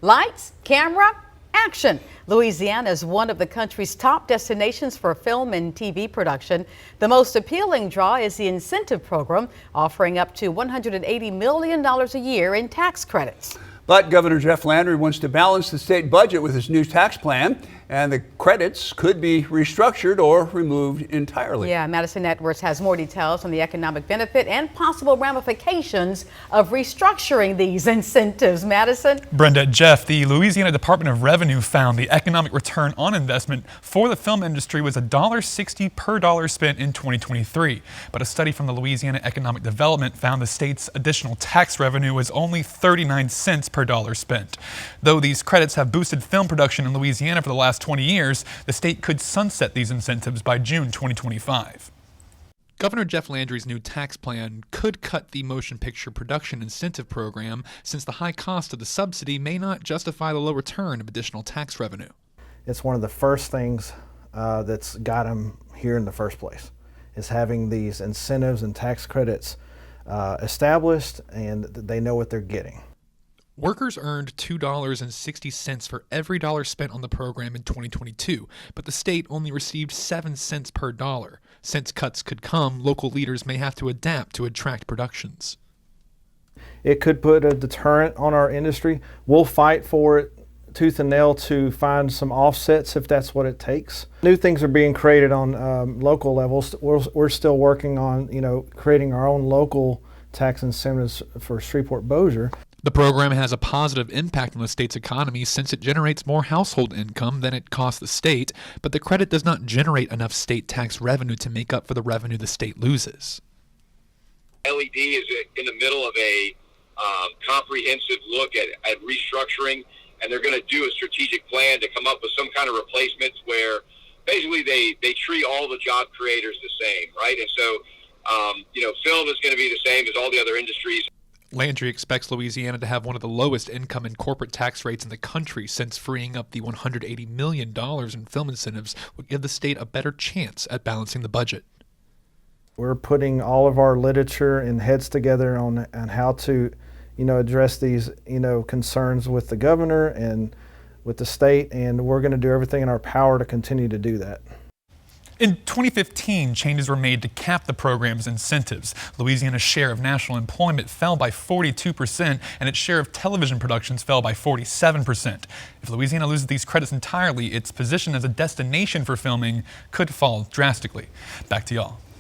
Lights, camera, action. Louisiana is one of the country's top destinations for film and TV production. The most appealing draw is the incentive program, offering up to $180 million a year in tax credits. But Governor Jeff Landry wants to balance the state budget with his new tax plan, and the credits could be restructured or removed entirely. Yeah, Madison Edwards has more details on the economic benefit and possible ramifications of restructuring these incentives. Madison? Brenda, Jeff, the Louisiana Department of Revenue found the economic return on investment for the film industry was $1.60 per dollar spent in 2023. But a study from the Louisiana Economic Development found the state's additional tax revenue was only 39 cents per dollar spent. Though these credits have boosted film production in Louisiana for the last 20 years, the state could sunset these incentives by June 2025. Governor Jeff Landry's new tax plan could cut the motion picture production incentive program, since the high cost of the subsidy may not justify the low return of additional tax revenue. It's one of the first things that's got him here in the first place, is having these incentives and tax credits established, and they know what they're getting. Workers earned $2.60 for every dollar spent on the program in 2022, but the state only received 7 cents per dollar. Since cuts could come, local leaders may have to adapt to attract productions. It could put a deterrent on our industry. We'll fight for it tooth and nail to find some offsets if that's what it takes. New things are being created on local levels. We're still working on, creating our own local tax incentives for Shreveport-Bossier. The program has a positive impact on the state's economy since it generates more household income than it costs the state, but the credit does not generate enough state tax revenue to make up for the revenue the state loses. LED is in the middle of a comprehensive look at restructuring, and they're going to do a strategic plan to come up with some kind of replacements where basically they treat all the job creators the same, right? And so, film is going to be the same as all the other industries. Landry expects Louisiana to have one of the lowest income and corporate tax rates in the country, since freeing up the $180 million in film incentives would give the state a better chance at balancing the budget. We're putting all of our literature and heads together on how to, address these, concerns with the governor and with the state, and we're going to do everything in our power to continue to do that. In 2015, changes were made to cap the program's incentives. Louisiana's share of national employment fell by 42%, and its share of television productions fell by 47%. If Louisiana loses these credits entirely, its position as a destination for filming could fall drastically. Back to y'all.